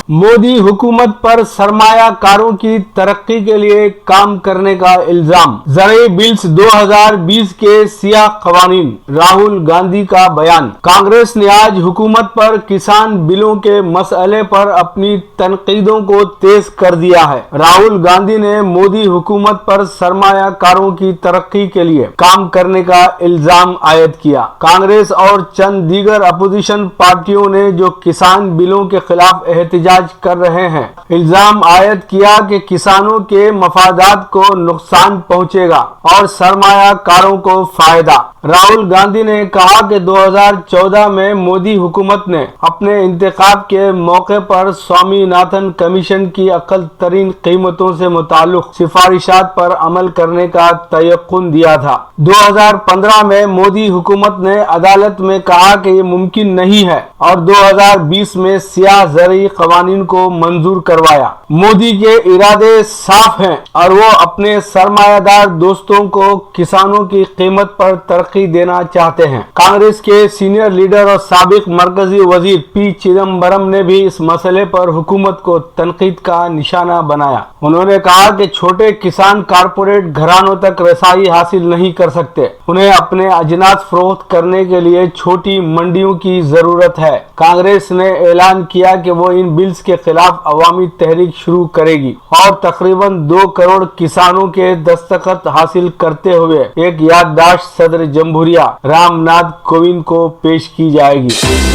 मोदी हुकूमत पर सरमायाकारों की तरक्की के लिए काम करने का इल्जाम। ज़रई बिल्स 2020 के सियाह कवानीन। राहुल गांधी का बयान। कांग्रेस ने आज हुकूमत पर किसान बिलों के मसले पर अपनी तनकीदों को तेज कर दिया है। राहुल गांधी ने मोदी हुकूमत पर सरमायाकारों की तरक्की के लिए काम करने का इल्जाम आयद किया। कांग्रेस और चंद दीगर अपोजिशन पार्टियों ने जो किसान बिलों के खिलाफ एहतजाज कर रहे हैं, इल्जाम आयद किया कि किसानों के मफादात को नुकसान पहुंचेगा और सरमायाकारों को फायदा। राहुल गांधी ने कहा कि 2014 में मोदी हुकूमत ने अपने इंतखाब के मौके पर स्वामीनाथन कमीशन की अकल तरीन कीमतों से मुताल्लिक सिफारिशात पर अमल करने का तयक्कुन दिया था। 2015 में मोदी हुकूमत ने अदालत में कहा कि ये मुमकिन नहीं है और 2020 में सियाह ज़रई कवानीन को मंजूर करवाया। मोदी के इरादे साफ हैं और वो अपने सरमायादार दोस्तों को किसानों की कीमत पर तरक्की देना चाहते हैं। कांग्रेस के सीनियर लीडर और साबिक मरकजी वजीर पी चिदम्बरम ने भी इस मसले पर हुकूमत को तनकीद का निशाना बनाया। उन्होंने कहा कि छोटे किसान कारपोरेट घरानों तक रसाई हासिल नहीं कर सकते। उन्हें अपने अजनास फरोख्त करने के लिए छोटी मंडियों की जरूरत है। कांग्रेस ने ऐलान किया कि वो इन बिल्स के खिलाफ अवामी तहरीक शुरू करेगी और तकरीबन 2 करोड़ किसानों के दस्तखत हासिल करते हुए एक याददाश्त सदर जमहूरिया रामनाथ कोविंद को पेश की जाएगी।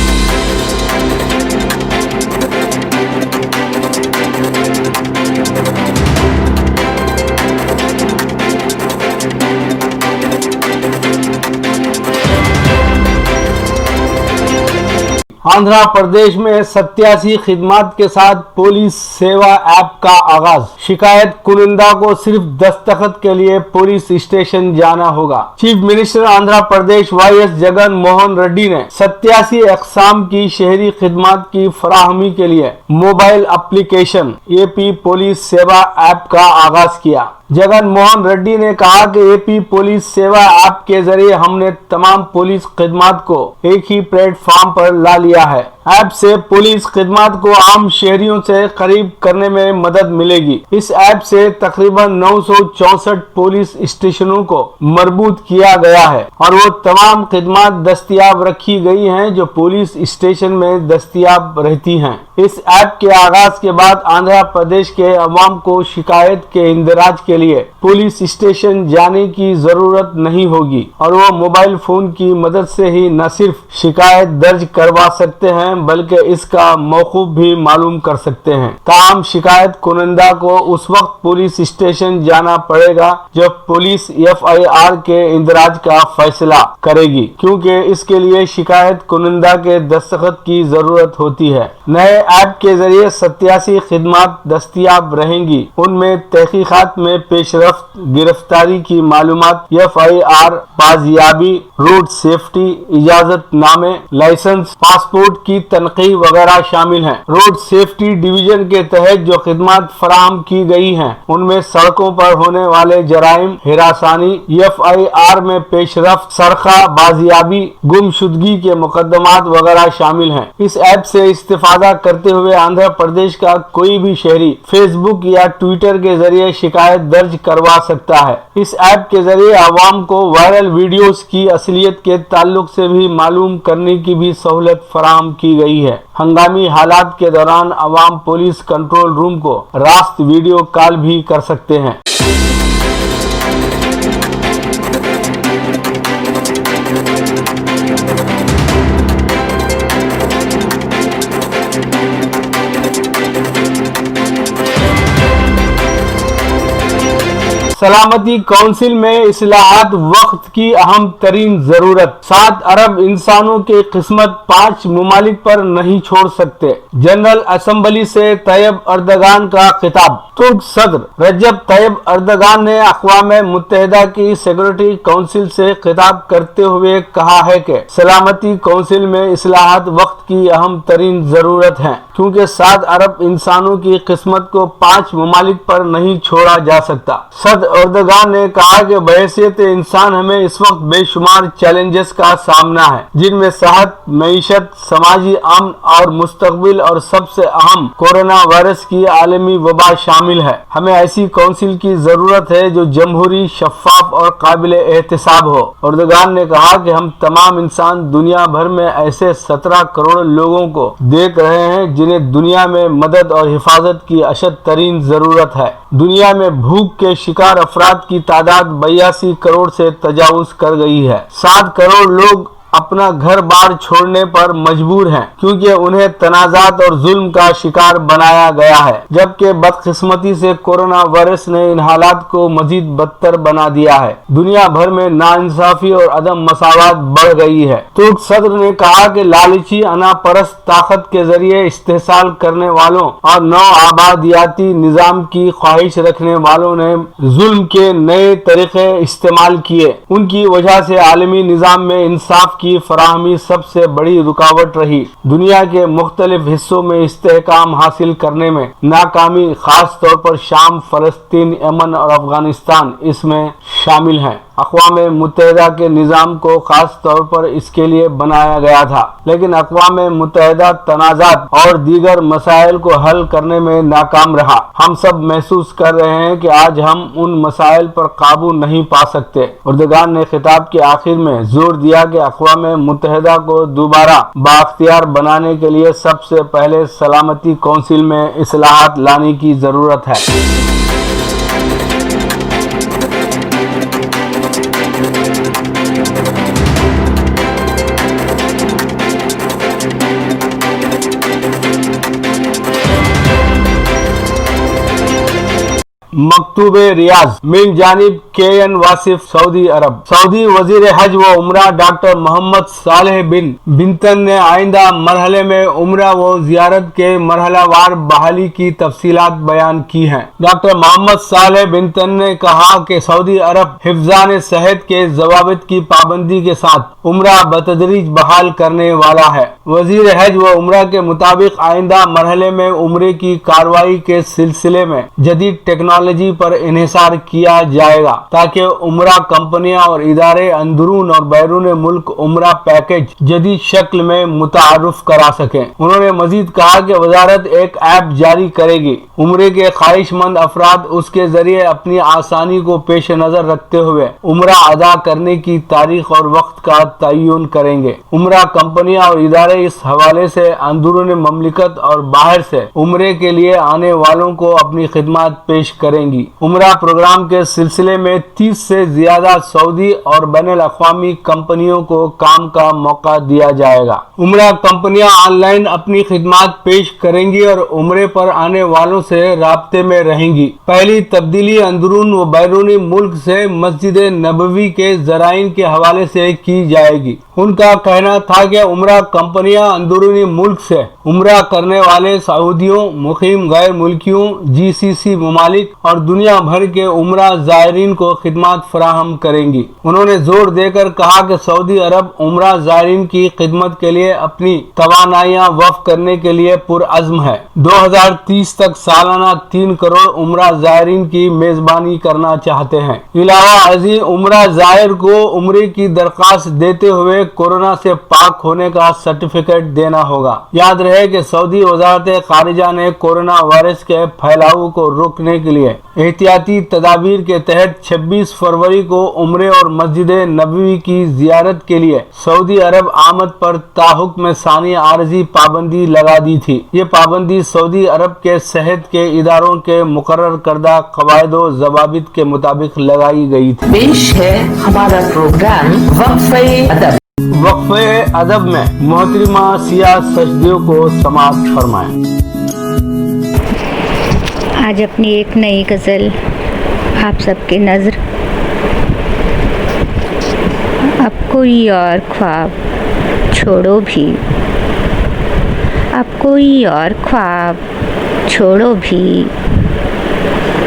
आंध्र प्रदेश में 87 खिदमात के साथ पुलिस सेवा ऐप का आगाज। शिकायत कुनिंदा को सिर्फ दस्तखत के लिए पुलिस स्टेशन जाना होगा। Chief minister Andhra Pradesh YS Jagan Mohan Reddy ने 87 अक़साम की शहरी खिदमात की फराहमी के लिए मोबाइल एप्लीकेशन एपी पुलिस सेवा ऐप का आगाज किया। जगन मोहन रेड्डी ने कहा कि एपी पुलिस सेवा ऐप के जरिए हमने तमाम पुलिस खिदमात को एक ही प्लेटफॉर्म पर ला लिया है। ऐप से पुलिस खिदमात को आम शहरियों से करीब करने में मदद मिलेगी। इस ऐप से तकरीबन 964 पुलिस स्टेशनों को मरबूत किया गया है और वो तमाम खिदमात दस्तियाब रखी गई हैं जो पुलिस स्टेशन में दस्तियाब रहती हैं। इस ऐप के आगाज के बाद आंध्र प्रदेश के अवाम को शिकायत के इंदराज के लिए पुलिस स्टेशन जाने की जरूरत नहीं होगी और वो मोबाइल फोन की मदद से ही न सिर्फ शिकायत दर्ज करवा सकते हैं बल्कि इसका मौकूफ भी मालूम कर सकते हैं। ताहम शिकायत कुनिंदा को उस वक्त पुलिस स्टेशन जाना पड़ेगा जब पुलिस एफआईआर के इंदराज का फैसला करेगी, क्योंकि इसके लिए शिकायत कुनिंदा के दस्तखत की जरूरत होती है। नए ऐप के जरिए 87 खिदमात दस्तियाब रहेंगी। उनमें तहकीकात में पेशरफ्त, गिरफ्तारी की मालूमात, एफआईआर, बाजियाबी, रोड सेफ्टी, इजाजतनामे, लाइसेंस, पासपोर्ट की तनकीद वगैरह शामिल हैं। रोड सेफ्टी डिवीजन के तहत जो खिदमात फराहम की गई हैं उनमें सड़कों पर होने वाले जराइम, हिरासानी, एफआईआर में पेशरफ्त, सरखा, बाजियाबी, गुमशुदगी के मुकदमात वगैरह शामिल हैं। इस ऐप से इस्तेफादा करते हुए आंध्र प्रदेश का कोई भी शहरी फेसबुक या ट्विटर के जरिए शिकायत दर्ज करवा सकता है। इस ऐप के जरिए आवाम को वायरल वीडियोस की असलियत के ताल्लुक से भी मालूम करने की भी सहूलत फराहम की गई है। हंगामी हालात के दौरान आवाम पुलिस कंट्रोल रूम को रास्त वीडियो कॉल भी कर सकते हैं। सलामती काउंसिल में इस्लाहात वक्त की अहम तरीन जरूरत। 7 अरब इंसानों की किस्मत 5 मुमालिक पर नहीं छोड़ सकते। जनरल असम्बली से तैयब अर्दगान का खिताब। तुर्क सदर रजब तैयब अर्दगान ने अक़वाम मुत्तहिदा की सिक्योरिटी काउंसिल से खिताब करते हुए कहा है कि सलामती काउंसिल में इस्लाहात वक्त की अहम तरीन जरूरत है, क्योंकि 7 अरब इंसानों की किस्मत को 5 मुमालिक पर नहीं छोड़ा जा सकता। सदर एर्दोगान ने कहा कि बहैसियत इंसान हमें इस वक्त बेशुमार चैलेंजेस का सामना है, जिनमें सेहत, मईशत, समाजी अमन और मुस्तकबिल और सबसे अहम कोरोना वायरस की आलमी वबा शामिल है। हमें ऐसी काउंसिल की जरूरत है जो जमहूरी, शफाफ और काबिल एहतसाब हो। एर्दोगान ने कहा कि हम तमाम इंसान दुनिया भर में ऐसे 17 करोड़ लोगों को देख रहे हैं जिन्हें दुनिया में मदद और हिफाजत की अशद तरीन जरूरत है। दुनिया में भूख के शिकार अफराद की तादाद 82 करोड़ से तजावुज कर गई है। 7 करोड़ लोग अपना घर बार छोड़ने पर मजबूर हैं क्योंकि उन्हें तनाजात और जुल्म का शिकार बनाया गया है, जबकि बदकिस्मती से कोरोना वायरस ने इन हालात को मजीद बदतर बना दिया है। दुनिया भर में नाइंसाफी और अदम मसावत बढ़ गई है। तुर्क सदर ने कहा कि लालची, अनापरस्त ताकत के जरिए इस्तेसाल करने वालों और नौ आबादियाती निजाम की ख्वाहिश रखने वालों ने जुल्म के नए तरीके इस्तेमाल किए। उनकी वजह से आलमी निजाम में इंसाफ की फराहमी सबसे बड़ी रुकावट रही। दुनिया के मुख्तलिफ हिस्सों में इस्तेहकाम हासिल करने में नाकामी, खास तौर पर शाम, फलस्तीन, यमन और अफगानिस्तान इसमें शामिल हैं। अक़वाम मुत्तहिदा के निज़ाम को खास तौर पर इसके लिए बनाया गया था, लेकिन अक़वाम मुत्तहिदा तनाज़ात और दीगर मसाइल को हल करने में नाकाम रहा। हम सब महसूस कर रहे हैं कि आज हम उन मसाइल पर काबू नहीं पा सकते। एर्दोगान ने खिताब के आखिर में जोर दिया कि अक़वाम मुत्तहिदा को दोबारा बाख्तियार बनाने के लिए सबसे पहले सलामती कौंसिल में इस्लाहात लाने की ज़रूरत है। मकतूबे रियाज मिन जानिब KN वासिफ सऊदी अरब। सऊदी वजीर हज व उमरा डॉक्टर मोहम्मद सालेह बिन बिंतन ने आइंदा मरहले में उमरा व जियारत के मरहलावार बहाली की तफसीलात बयान की हैं। डॉक्टर मोहम्मद सालेह बिंतन ने कहा कि सऊदी अरब हिफ्जान सेहत के जवाबित की पाबंदी के साथ उमरा बतदरीज बहाल करने वाला है। वजीर हज व उमरा के मुताबिक आइंदा मरहले में उमरे की कार्रवाई के सिलसिले में जदीद टेक्नोलॉजी पर इन्हिसार किया जाएगा ताकि उमरा कंपनियां और इदारे अंदरून और बैरून मुल्क उमरा पैकेज जदीद शक्ल में मुतारुफ करा सकें। उन्होंने मजीद कहा कि वजारत एक ऐप जारी करेगी। उमरे के ख्वाहिशमंद अफराद उसके जरिए अपनी आसानी को पेश नजर रखते हुए उमरा अदा करने की तारीख और वक्त का तयन करेंगे। उमरा कंपनियां और इदारे इस हवाले से अंदरून ममलिकत और बाहर से उमरे के लिए आने वालों को अपनी खिदमत पेश करेंगी। उमरा प्रोग्राम के सिलसिले में 30 से ज्यादा सऊदी और बैनुल अक़वामी कंपनियों को काम का मौका दिया जाएगा। उमरा कंपनियां ऑनलाइन अपनी खिदमत पेश करेंगी और उमरे पर आने वालों से राब्ते में रहेंगी। पहली तब्दीली अंदरून व बैरूनी मुल्क से मस्जिद नबवी के ज़राइन के हवाले से की जाएगी। उनका कहना था कि उमरा कंपनियां अंदरूनी मुल्क से उमरा करने वाले सऊदियों, मुकीम गैर मुल्कियों, GCC ममालिक और दुनिया भर के उमरा ज़ायरीन को खिदमत फराहम करेंगी। उन्होंने जोर देकर कहा कि सऊदी अरब उमरा ज़ायरीन की खिदमत के लिए अपनी तवानाइयाँ वफ़ करने के लिए पुरअज़्म है। 2030 तक सालाना 3 करोड़ उमरा ज़ायरीन की मेज़बानी करना चाहते हैं। इलावा अज़ीम उमरा ज़ायर को उमरे की दरख्वास्त देते हुए कोरोना से पाक होने का सर्टिफिकेट देना होगा। याद रहे कि सऊदी वज़ारत ख़ारिजा ने कोरोना वायरस के फैलाव को रोकने के लिए एहतियाती तदाबीर के तहत 26 फरवरी को उमरे और मस्जिद नबवी की जियारत के लिए सऊदी अरब आमद पर ताहुक्म सानी आरजी पाबंदी लगा दी थी। ये पाबंदी सऊदी अरब के सेहत के इदारों के मुकर्रर करदा कवायदो ज़वाबित के मुताबिक लगाई गई थी। पेश है हमारा प्रोग्राम वक्फ़े अदब। वक्फ़े अदब में मोहतरमा सिया सजदियों को समाअत फरमाएं। आज अपनी एक नई गज़ल आप सबके नज़र। अब कोई और ख्वाब छोड़ो भी, अब कोई और ख्वाब छोड़ो भी,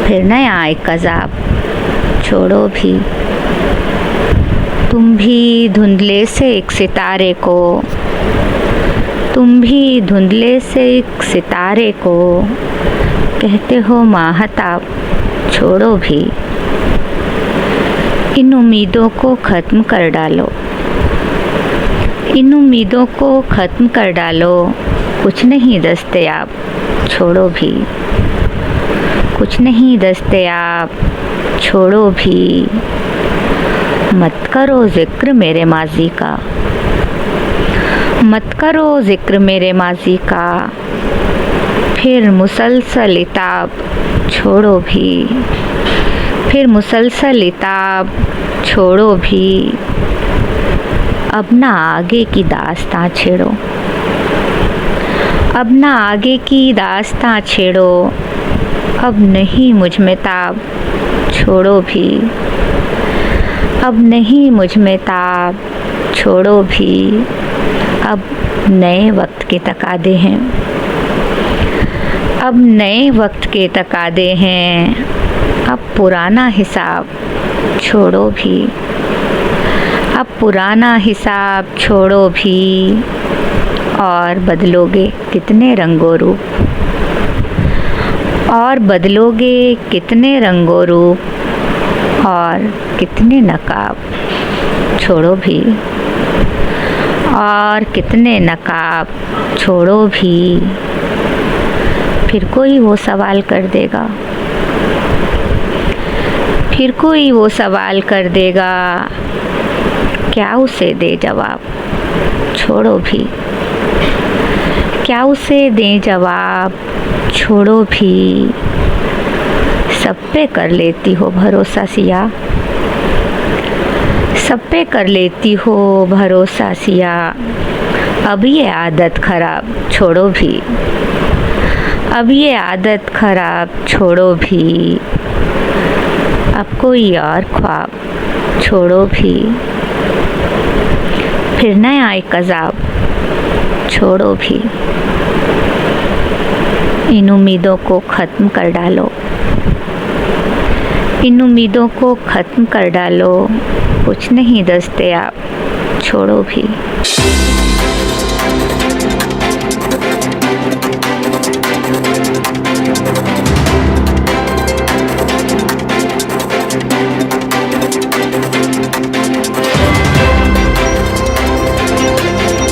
फिर न आए कज़ाब छोड़ो भी। तुम भी धुंधले से एक सितारे को, तुम भी धुंधले से एक सितारे को कहते हो माहताब छोड़ो भी। इन उम्मीदों को ख़त्म कर डालो, इन उम्मीदों को ख़त्म कर डालो। कुछ नहीं दस्तयाब, छोड़ो भी, कुछ नहीं दस्तयाब, छोड़ो भी। मत करो ज़िक्र मेरे माजी का, मत करो ज़िक्र मेरे माजी का। फिर मुसलसल इताब, छोड़ो भी, फिर मुसलसल इताब, छोड़ो भी। अब ना आगे की दास्तां छेड़ो, अब ना आगे की दास्तां छेड़ो। अब नहीं मुझ में ताब, छोड़ो भी, अब नहीं मुझ में ताब, छोड़ो भी। अब नए वक्त के तकादे हैं, अब नए वक्त के तकादे हैं। अब पुराना हिसाब छोड़ो भी, अब पुराना हिसाब छोड़ो भी। और बदलोगे कितने रंगों रूप, और बदलोगे कितने रंगों रूप और कितने नकाब, छोड़ो भी, और कितने नकाब, छोड़ो भी। फिर कोई वो सवाल कर देगा, फिर कोई वो सवाल कर देगा, क्या उसे दे जवाब, छोड़ो भी, क्या उसे दे जवाब, छोड़ो भी। सब पे कर लेती हो भरोसा सिया, सब पे कर लेती हो भरोसा सिया। अब ये आदत खराब, छोड़ो भी, अब ये आदत खराब, छोड़ो भी। अब कोई और ख्वाब, छोड़ो भी। फिर नया एक अज़ाब, छोड़ो भी। इन उम्मीदों को ख़त्म कर डालो, इन उम्मीदों को ख़त्म कर डालो। कुछ नहीं दस्तयाब, छोड़ो भी।